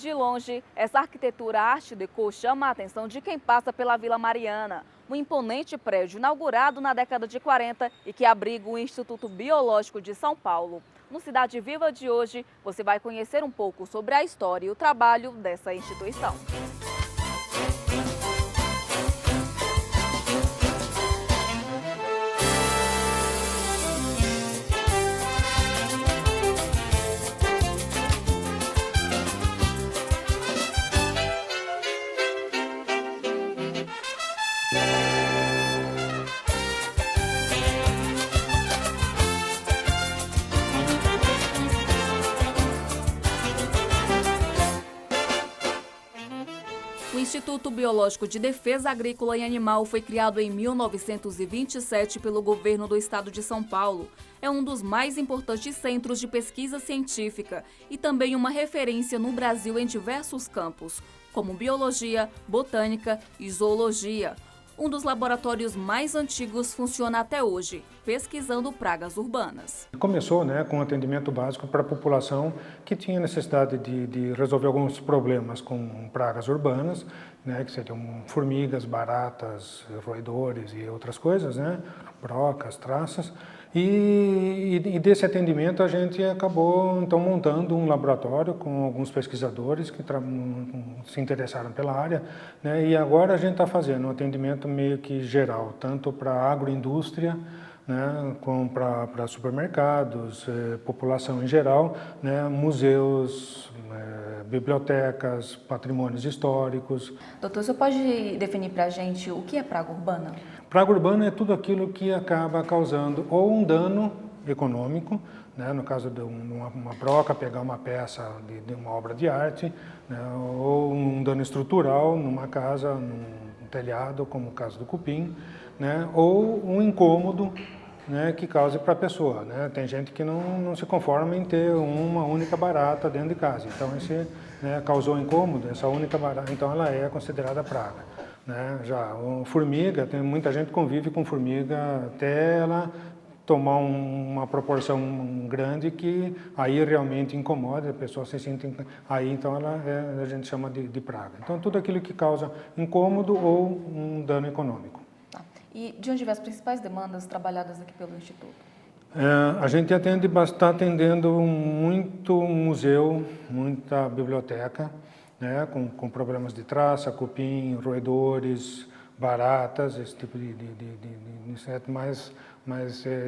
De longe, essa arquitetura Art Deco chama a atenção de quem passa pela Vila Mariana, um imponente prédio inaugurado na década de 40 e que abriga o Instituto Biológico de São Paulo. No Cidade Viva de hoje, você vai conhecer um pouco sobre a história e o trabalho dessa instituição. O Instituto Biológico de Defesa Agrícola e Animal foi criado em 1927 pelo governo do estado de São Paulo. É um dos mais importantes centros de pesquisa científica e também uma referência no Brasil em diversos campos, como biologia, botânica e zoologia. Um dos laboratórios mais antigos funciona até hoje, pesquisando pragas urbanas. Começou com atendimento básico para a população que tinha necessidade de resolver alguns problemas com pragas urbanas, que seriam formigas, baratas, roedores e outras coisas, brocas, traças. E desse atendimento a gente acabou então montando um laboratório com alguns pesquisadores que se interessaram pela área, e agora a gente está fazendo um atendimento meio que geral, tanto para a agroindústria, como para supermercados, população em geral, museus, bibliotecas, patrimônios históricos. Doutor, você pode definir para a gente o que é praga urbana? Praga urbana é tudo aquilo que acaba causando ou um dano econômico, no caso de uma broca pegar uma peça de uma obra de arte, ou um dano estrutural numa casa, num telhado, como o caso do cupim, ou um incômodo que cause para a pessoa. Tem gente que não se conforma em ter uma única barata dentro de casa, então esse causou incômodo, essa única barata, então ela é considerada praga. Já formiga, muita gente convive com formiga até ela tomar uma proporção grande que aí realmente incomoda, a pessoa se sente, aí então a gente chama de praga. Então tudo aquilo que causa incômodo ou um dano econômico. E de onde vêm as principais demandas trabalhadas aqui pelo Instituto? A gente está atendendo muito museu, muita biblioteca, com problemas de traça, cupim, roedores, baratas, esse tipo de inseto, mais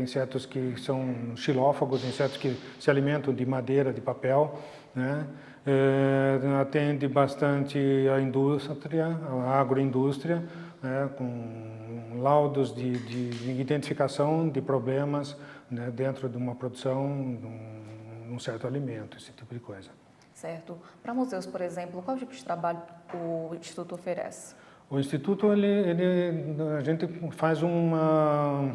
insetos que são xilófagos, insetos que se alimentam de madeira, de papel. Atende bastante a indústria, a agroindústria, com laudos de identificação de problemas dentro de uma produção, de um certo alimento, esse tipo de coisa. Certo. Para museus, por exemplo, qual tipo de trabalho o Instituto oferece? O Instituto, a gente faz uma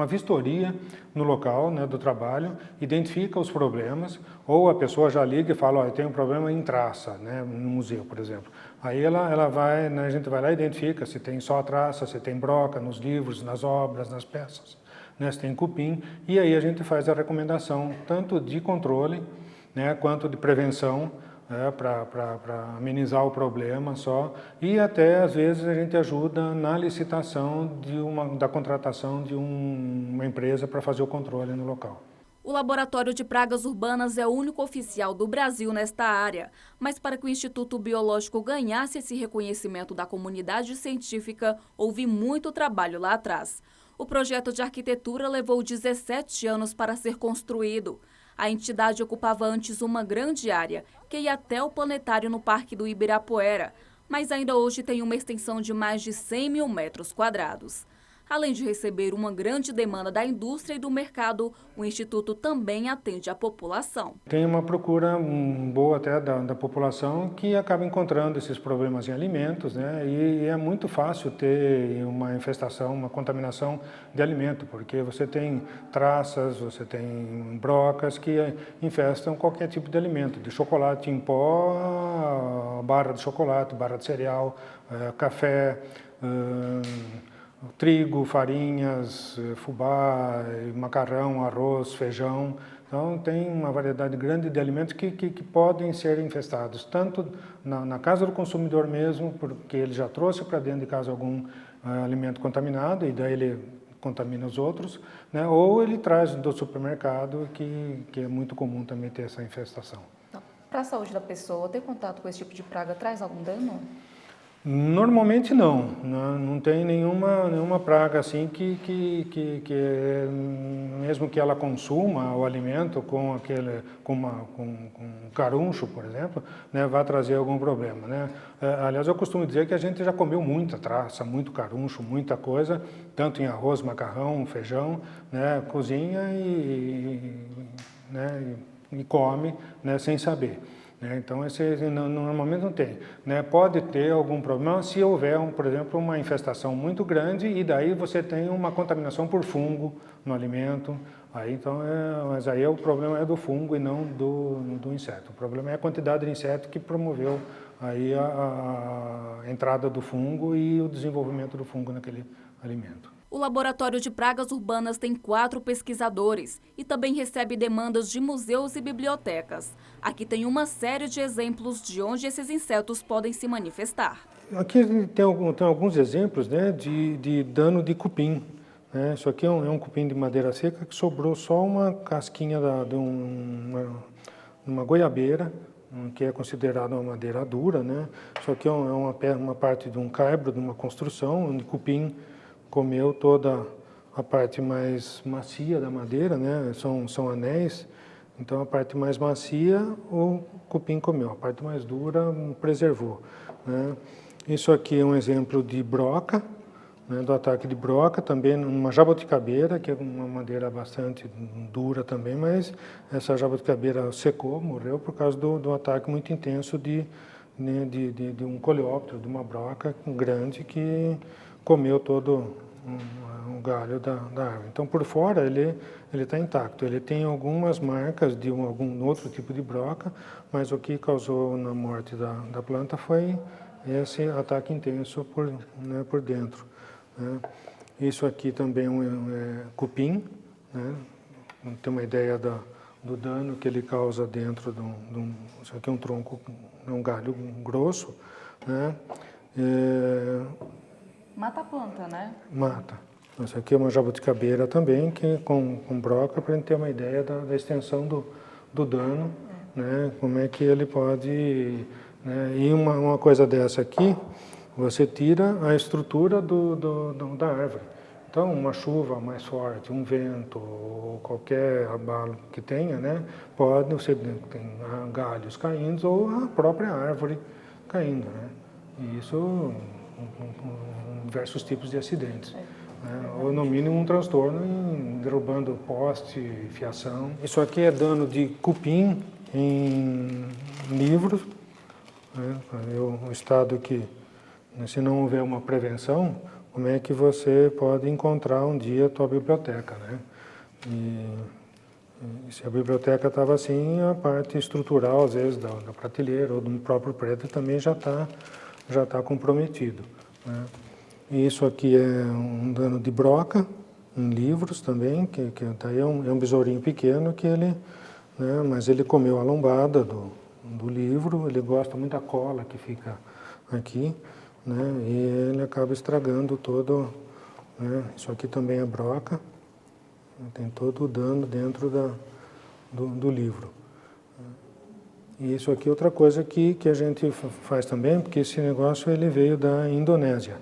vistoria no local do trabalho, identifica os problemas, ou a pessoa já liga e fala, eu tenho um problema em traça, no museu, por exemplo. Aí ela vai, a gente vai lá e identifica se tem só traça, se tem broca nos livros, nas obras, nas peças, se tem cupim, e aí a gente faz a recomendação tanto de controle, quanto de prevenção, para amenizar o problema só, e até às vezes a gente ajuda na licitação da contratação de uma empresa para fazer o controle no local. O Laboratório de Pragas Urbanas é o único oficial do Brasil nesta área, mas para que o Instituto Biológico ganhasse esse reconhecimento da comunidade científica, houve muito trabalho lá atrás. O projeto de arquitetura levou 17 anos para ser construído. A entidade ocupava antes uma grande área, que ia até o planetário no Parque do Ibirapuera, mas ainda hoje tem uma extensão de mais de 100 mil metros quadrados. Além de receber uma grande demanda da indústria e do mercado, o Instituto também atende a população. Tem uma procura boa até da população que acaba encontrando esses problemas em alimentos, e é muito fácil ter uma infestação, uma contaminação de alimento, porque você tem traças, você tem brocas que infestam qualquer tipo de alimento, de chocolate em pó, barra de chocolate, barra de cereal, café, trigo, farinhas, fubá, macarrão, arroz, feijão. Então, tem uma variedade grande de alimentos que podem ser infestados, tanto na casa do consumidor mesmo, porque ele já trouxe para dentro de casa algum alimento contaminado, e daí ele contamina os outros, né? Ou ele traz do supermercado, que é muito comum também ter essa infestação. Então, para a saúde da pessoa, ter contato com esse tipo de praga traz algum dano? Normalmente não tem nenhuma praga assim mesmo que ela consuma o alimento com caruncho, por exemplo, né, vai trazer algum problema, né? Aliás, eu costumo dizer que a gente já comeu muita traça, muito caruncho, muita coisa, tanto em arroz, macarrão, feijão, né, cozinha né, e come, né, sem saber. Então, normalmente não tem. Pode ter algum problema se houver, por exemplo, uma infestação muito grande e daí você tem uma contaminação por fungo no alimento. Aí, então, mas aí o problema é do fungo e não do inseto. O problema é a quantidade de inseto que promoveu aí a entrada do fungo e o desenvolvimento do fungo naquele alimento. O Laboratório de Pragas Urbanas tem 4 pesquisadores e também recebe demandas de museus e bibliotecas. Aqui tem uma série de exemplos de onde esses insetos podem se manifestar. Aqui tem alguns exemplos, né, de dano de cupim. Né? Isso aqui é um cupim de madeira seca que sobrou só uma casquinha de uma goiabeira, que é considerada uma madeira dura. Né? Isso aqui é uma parte de um caibro, de uma construção, onde cupim comeu toda a parte mais macia da madeira, né? São anéis, então a parte mais macia o cupim comeu, a parte mais dura preservou. Né? Isso aqui é um exemplo de broca, né? Do ataque de broca, também numa jabuticabeira, que é uma madeira bastante dura também, mas essa jabuticabeira secou, morreu por causa do ataque muito intenso de um coleóptero, de uma broca grande que comeu todo o galho da árvore. Então, por fora, ele está intacto. Ele tem algumas marcas de algum outro tipo de broca, mas o que causou na morte da planta foi esse ataque intenso por dentro. Né? Isso aqui também é cupim, né? Tem uma ideia do dano que ele causa dentro isso aqui é um tronco, um galho grosso, né? Mata a planta, né? Mata. Essa aqui é uma jabuticabeira também, que com broca, para a gente ter uma ideia da extensão do dano, né? Como é que ele pode... Né? E uma coisa dessa aqui, você tira a estrutura da árvore. Então, uma chuva mais forte, um vento, ou qualquer abalo que tenha, né? Você tem galhos caindo ou a própria árvore caindo, né? E isso... diversos tipos de acidentes, né? Ou no mínimo um transtorno derrubando poste, fiação. Isso aqui é dano de cupim em livros, né? O estado que, se não houver uma prevenção, como é que você pode encontrar um dia a tua biblioteca, né? E se a biblioteca estava assim, a parte estrutural, às vezes, da prateleira ou do próprio prédio também já está comprometido. Né? E isso aqui é um dano de broca em livros também, que daí é um besourinho pequeno que ele, né, mas ele comeu a lombada do livro, ele gosta muito da cola que fica aqui, né, e ele acaba estragando todo, né, isso aqui também é broca, tem todo o dano dentro do livro. E isso aqui é outra coisa que a gente faz também, porque esse negócio ele veio da Indonésia,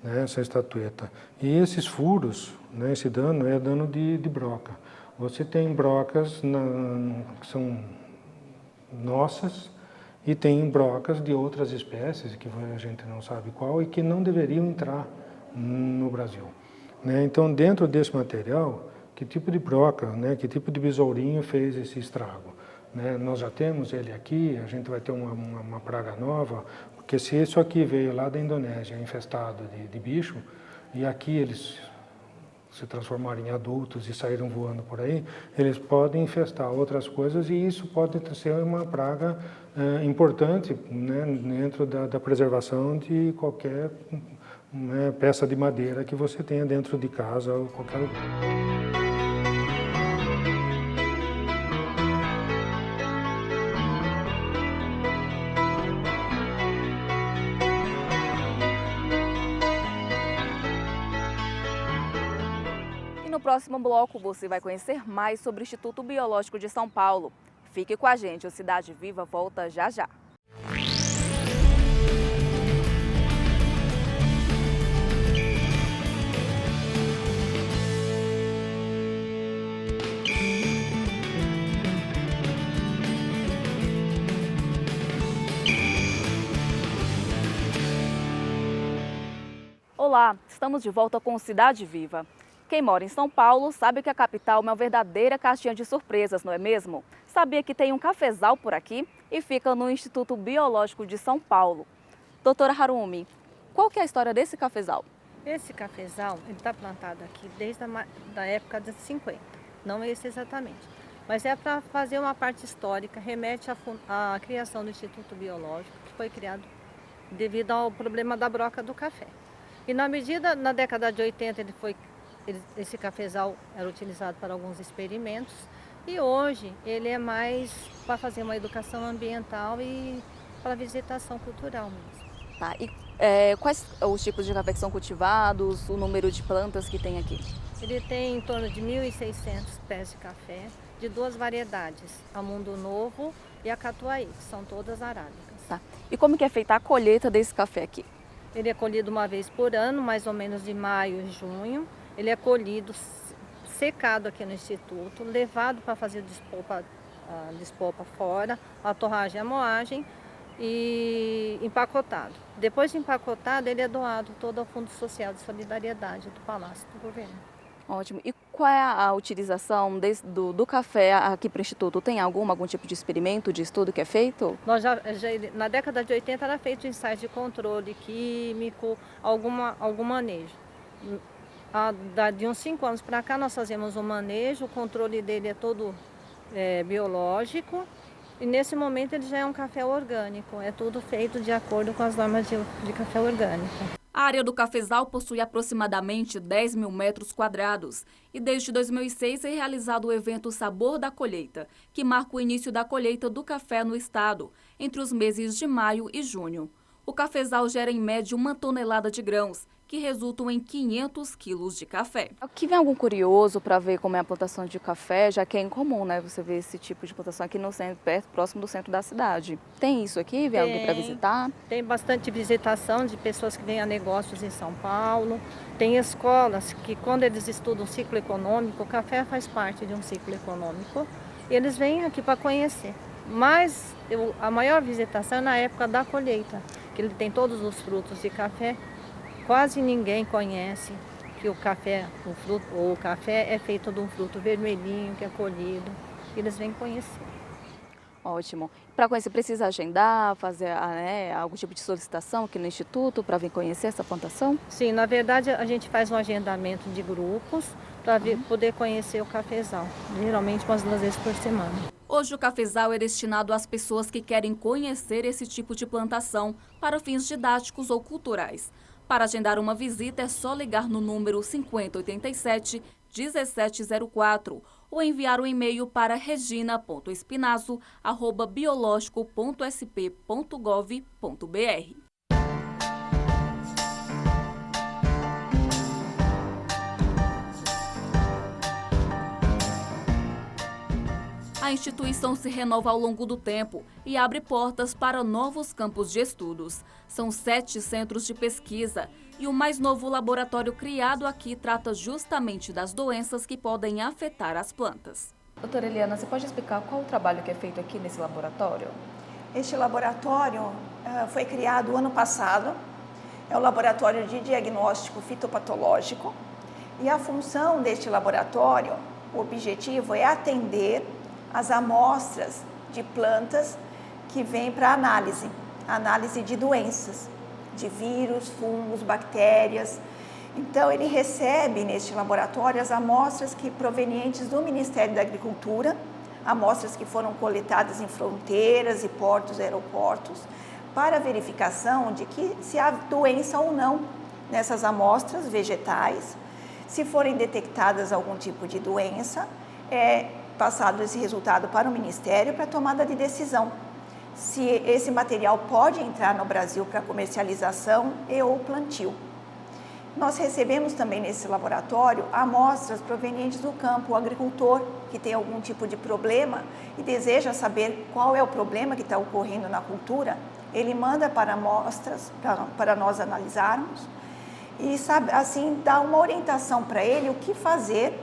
né, essa estatueta. E esses furos, né, esse dano é dano de broca. Você tem brocas que são nossas e tem brocas de outras espécies, que a gente não sabe qual, e que não deveriam entrar no Brasil. Né? Então, dentro desse material, que tipo de broca, né, que tipo de besourinho fez esse estrago? Né? Nós já temos ele aqui, a gente vai ter uma praga nova, porque se isso aqui veio lá da Indonésia, infestado de bicho, e aqui eles se transformaram em adultos e saíram voando por aí, eles podem infestar outras coisas e isso pode ser uma praga importante, né, dentro da preservação de qualquer uma peça de madeira que você tenha dentro de casa ou qualquer lugar. E no próximo bloco você vai conhecer mais sobre o Instituto Biológico de São Paulo. Fique com a gente, o Cidade Viva volta já já. Olá, estamos de volta com o Cidade Viva. Quem mora em São Paulo sabe que a capital é uma verdadeira caixinha de surpresas, não é mesmo? Sabia que tem um cafezal por aqui e fica no Instituto Biológico de São Paulo. Doutora Harumi, qual que é a história desse cafezal? Esse cafezal está plantado aqui desde a época de 50, não esse exatamente. Mas é para fazer uma parte histórica, remete à criação do Instituto Biológico, que foi criado devido ao problema da broca do café. E na década de 80, esse cafezal era utilizado para alguns experimentos e hoje ele é mais para fazer uma educação ambiental e para visitação cultural mesmo. Tá, e quais os tipos de café que são cultivados, o número de plantas que tem aqui? Ele tem em torno de 1.600 pés de café, de duas variedades, a Mundo Novo e a Catuai, que são todas arábicas. Tá. E como que é feita a colheita desse café aqui? Ele é colhido uma vez por ano, mais ou menos de maio e junho. Ele é colhido, secado aqui no Instituto, levado para fazer despolpa fora, a torragem e a moagem e empacotado. Depois de empacotado, ele é doado todo ao Fundo Social de Solidariedade do Palácio do Governo. Ótimo. E qual é a utilização do café aqui para o Instituto? Tem algum tipo de experimento, de estudo que é feito? Nós na década de 80 era feito ensaio de controle químico, algum manejo. De uns 5 anos para cá nós fazemos um manejo, o controle dele é todo biológico e nesse momento ele já é um café orgânico, é tudo feito de acordo com as normas de café orgânico. A área do cafezal possui aproximadamente 10 mil metros quadrados e desde 2006 é realizado o evento Sabor da Colheita, que marca o início da colheita do café no estado, entre os meses de maio e junho. O cafezal gera em média 1 tonelada de grãos, que resultam em 500 quilos de café. Aqui vem algum curioso para ver como é a plantação de café, já que é incomum, né? Você vê esse tipo de plantação aqui no centro, próximo do centro da cidade. Tem isso aqui? Vem alguém para visitar? Tem bastante visitação de pessoas que vêm a negócios em São Paulo. Tem escolas que, quando eles estudam ciclo econômico, o café faz parte de um ciclo econômico. E eles vêm aqui para conhecer. Mas a maior visitação é na época da colheita, que ele tem todos os frutos de café. Quase ninguém conhece que o café é feito de um fruto vermelhinho que é colhido. Eles vêm conhecer. Ótimo. Para conhecer, precisa agendar, fazer algum tipo de solicitação aqui no Instituto para vir conhecer essa plantação? Sim, na verdade a gente faz um agendamento de grupos para poder conhecer o cafezal, geralmente umas 2 vezes por semana. Hoje o cafezal é destinado às pessoas que querem conhecer esse tipo de plantação para fins didáticos ou culturais. Para agendar uma visita é só ligar no número 5087-1704 ou enviar um e-mail para regina.espinazo@biologico.sp.gov.br. A instituição se renova ao longo do tempo e abre portas para novos campos de estudos. São 7 centros de pesquisa e o mais novo laboratório criado aqui trata justamente das doenças que podem afetar as plantas. Doutora Eliana, você pode explicar qual o trabalho que é feito aqui nesse laboratório? Este laboratório foi criado ano passado, é o laboratório de diagnóstico fitopatológico e a função deste laboratório, o objetivo é atender as amostras de plantas que vêm para análise de doenças, de vírus, fungos, bactérias. Então, ele recebe neste laboratório as amostras provenientes do Ministério da Agricultura, amostras que foram coletadas em fronteiras e portos, aeroportos, para verificação de que se há doença ou não nessas amostras vegetais. Se forem detectadas algum tipo de doença, é passado esse resultado para o Ministério para tomada de decisão. Se esse material pode entrar no Brasil para comercialização e ou plantio. Nós recebemos também nesse laboratório amostras provenientes do campo. O agricultor que tem algum tipo de problema e deseja saber qual é o problema que está ocorrendo na cultura, ele manda para amostras para nós analisarmos e sabe, assim dá uma orientação para ele o que fazer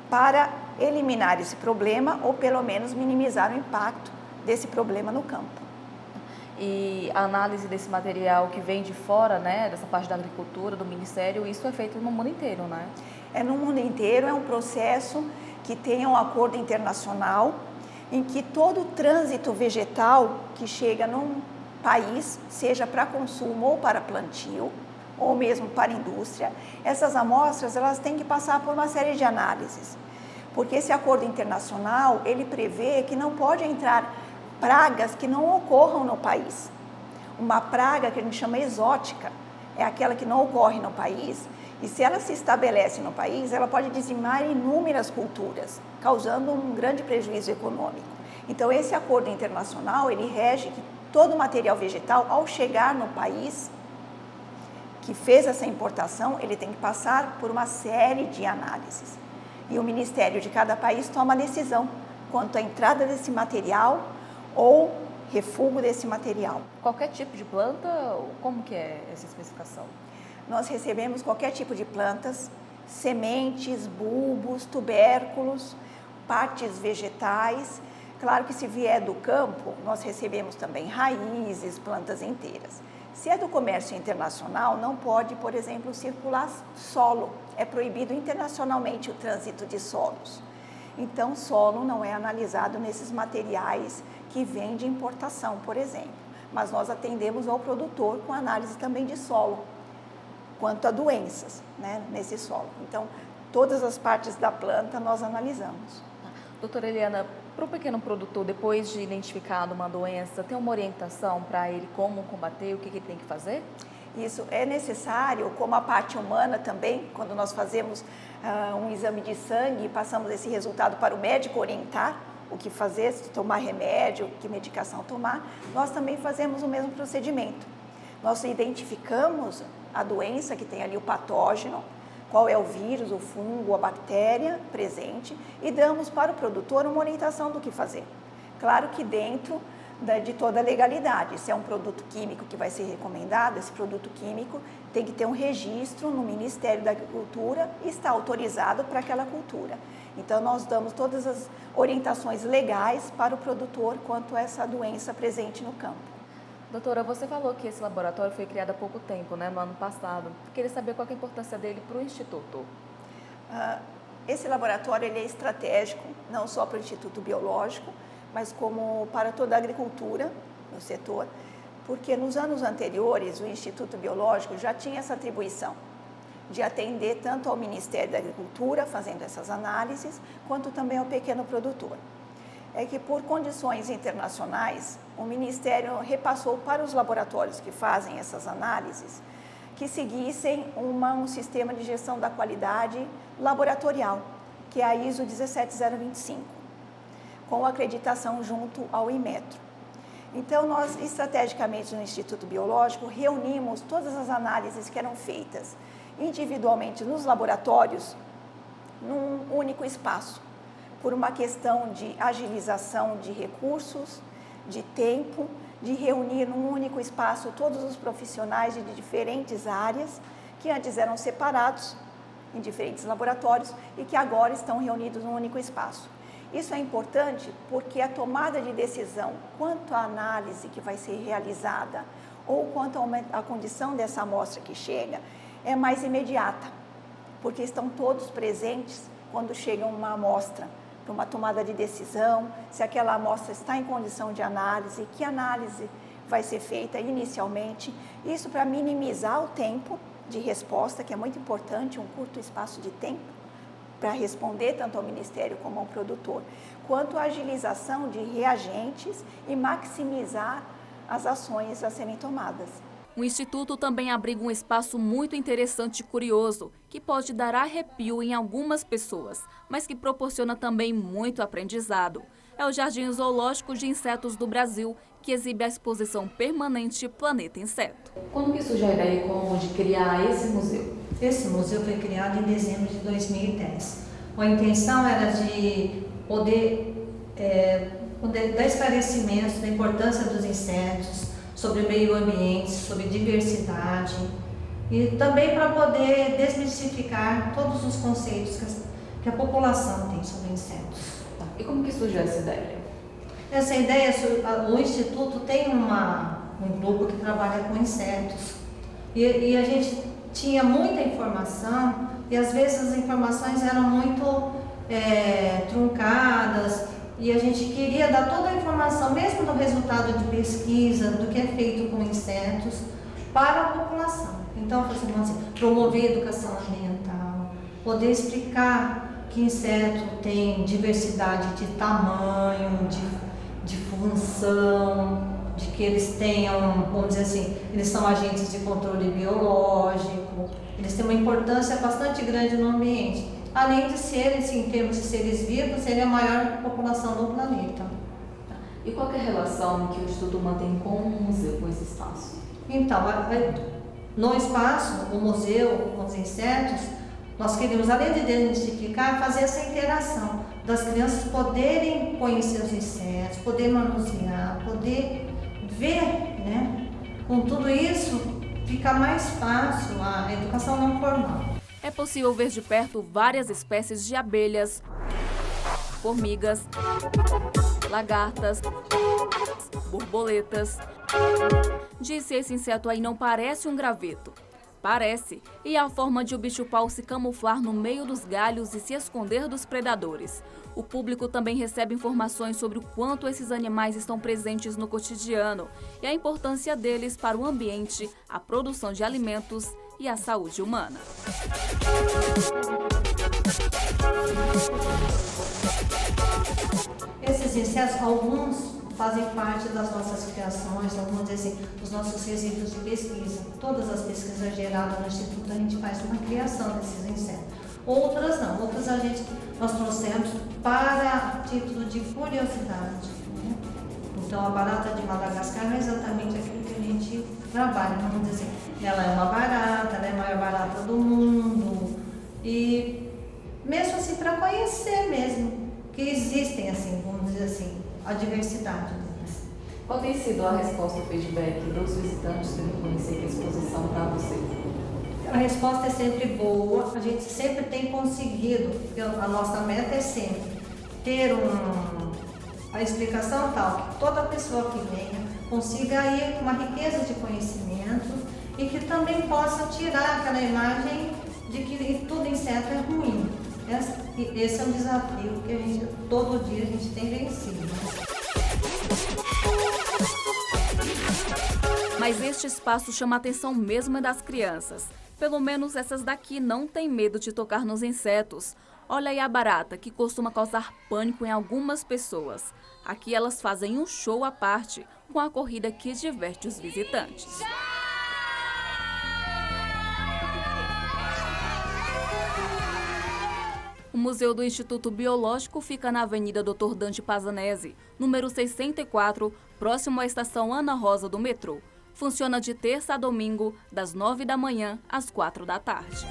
para eliminar esse problema ou pelo menos minimizar o impacto desse problema no campo. E a análise desse material que vem de fora, né, dessa parte da agricultura, do Ministério, isso é feito no mundo inteiro, né? É no mundo inteiro, é um processo que tem um acordo internacional em que todo o trânsito vegetal que chega num país, seja para consumo ou para plantio, ou mesmo para indústria, essas amostras elas têm que passar por uma série de análises. Porque esse acordo internacional, ele prevê que não pode entrar pragas que não ocorram no país. Uma praga que a gente chama exótica é aquela que não ocorre no país e se ela se estabelece no país, ela pode dizimar inúmeras culturas, causando um grande prejuízo econômico. Então, esse acordo internacional, ele rege que todo material vegetal, ao chegar no país que fez essa importação, ele tem que passar por uma série de análises. E o Ministério de cada país toma a decisão quanto à entrada desse material ou refúgio desse material. Qualquer tipo de planta, como que é essa especificação? Nós recebemos qualquer tipo de plantas, sementes, bulbos, tubérculos, partes vegetais. Claro que se vier do campo, nós recebemos também raízes, plantas inteiras. Se é do comércio internacional, não pode, por exemplo, circular solo. É proibido internacionalmente o trânsito de solos. Então, solo não é analisado nesses materiais que vêm de importação, por exemplo. Mas nós atendemos ao produtor com análise também de solo, quanto a doenças, né, nesse solo. Então, todas as partes da planta nós analisamos. Doutora Eliana, para o pequeno produtor, depois de identificado uma doença, tem uma orientação para ele como combater, o que ele tem que fazer? Isso é necessário, como a parte humana também, quando nós fazemos um exame de sangue e passamos esse resultado para o médico orientar o que fazer, se tomar remédio, que medicação tomar, nós também fazemos o mesmo procedimento. Nós identificamos a doença que tem ali o patógeno, qual é o vírus, o fungo, a bactéria presente e damos para o produtor uma orientação do que fazer. Claro que dentro de toda a legalidade. Se é um produto químico que vai ser recomendado, esse produto químico tem que ter um registro no Ministério da Agricultura e está autorizado para aquela cultura. Então, nós damos todas as orientações legais para o produtor quanto a essa doença presente no campo. Doutora, você falou que esse laboratório foi criado há pouco tempo, né, no ano passado. Queria saber qual é a importância dele para o Instituto. Esse laboratório ele é estratégico, não só para o Instituto Biológico, mas como para toda a agricultura no setor, porque nos anos anteriores o Instituto Biológico já tinha essa atribuição de atender tanto ao Ministério da Agricultura, fazendo essas análises, quanto também ao pequeno produtor. É que por condições internacionais, o Ministério repassou para os laboratórios que fazem essas análises que seguissem um sistema de gestão da qualidade laboratorial, que é a ISO 17025, com acreditação junto ao Inmetro. Então, nós, estrategicamente, no Instituto Biológico, reunimos todas as análises que eram feitas individualmente nos laboratórios num único espaço, por uma questão de agilização de recursos, de tempo, de reunir num único espaço todos os profissionais de diferentes áreas que antes eram separados em diferentes laboratórios e que agora estão reunidos num único espaço. Isso é importante porque a tomada de decisão quanto à análise que vai ser realizada ou quanto à condição dessa amostra que chega é mais imediata, porque estão todos presentes quando chega uma amostra para uma tomada de decisão, se aquela amostra está em condição de análise, que análise vai ser feita inicialmente, isso para minimizar o tempo de resposta, que é muito importante, um curto espaço de tempo, para responder tanto ao Ministério como ao produtor, quanto a agilização de reagentes e maximizar as ações a serem tomadas. O Instituto também abriga um espaço muito interessante e curioso, que pode dar arrepio em algumas pessoas, mas que proporciona também muito aprendizado. É o Jardim Zoológico de Insetos do Brasil, que exibe a exposição permanente Planeta Inseto. Quando que surgiu a ideia de criar esse museu? Esse museu foi criado em dezembro de 2010. A intenção era de poder dar esclarecimentos da importância dos insetos, sobre o meio ambiente, sobre diversidade e também para poder desmistificar todos os conceitos que a população tem sobre insetos. E como que surgiu essa ideia? Essa ideia, o Instituto tem um grupo que trabalha com insetos e a gente tinha muita informação e às vezes as informações eram muito truncadas e a gente queria dar toda a informação, mesmo do resultado de pesquisa, do que é feito com insetos, para a população. Então, fazemos assim, promover educação ambiental, poder explicar que inseto tem diversidade de tamanho, de função, de que eles tenham, vamos dizer assim, eles são agentes de controle biológico, eles têm uma importância bastante grande no ambiente, além de serem, assim, em termos de seres vivos, serem a maior população do planeta. E qual que é a relação que o Instituto mantém com o museu, com esse espaço? Então, no espaço, o museu, com os insetos, nós queremos, além de desmistificar, fazer essa interação das crianças poderem conhecer os insetos, poder manusear, poder ver, né? Com tudo isso, fica mais fácil a educação não formal. É possível ver de perto várias espécies de abelhas, formigas, lagartas, borboletas. Disse esse inseto aí não parece um graveto. Parece, e é a forma de o bicho-pau se camuflar no meio dos galhos e se esconder dos predadores. O público também recebe informações sobre o quanto esses animais estão presentes no cotidiano e a importância deles para o ambiente, a produção de alimentos e a saúde humana. Esses insetos, alguns fazem parte das nossas criações, alguns assim, dos nossos resíduos de pesquisa. Todas as pesquisas geradas no Instituto, a gente faz uma criação desses insetos. Outras não, outras nós trouxemos para título de curiosidade. Né? Então, a barata de Madagascar não é exatamente aquilo que a gente trabalha, vamos dizer assim, ela é uma barata, ela é a maior barata do mundo, e mesmo assim para conhecer mesmo que existem, assim, vamos dizer assim, a diversidade deles. Qual tem sido a resposta, o feedback dos visitantes que vão conhecer a exposição para você? A resposta é sempre boa, a gente sempre tem conseguido, a nossa meta é sempre ter a explicação tal que toda pessoa que venha consiga ir com uma riqueza de conhecimento e que também possa tirar aquela imagem de que tudo inseto é ruim. Esse é um desafio que todo dia a gente tem vencido. Mas este espaço chama a atenção mesmo das crianças. Pelo menos essas daqui não têm medo de tocar nos insetos. Olha aí a barata, que costuma causar pânico em algumas pessoas. Aqui elas fazem um show à parte, com a corrida que diverte os visitantes. O Museu do Instituto Biológico fica na Avenida Dr. Dante Pazanese, número 604, próximo à estação Ana Rosa do metrô. Funciona de terça a domingo, das 9 da manhã às 4 da tarde.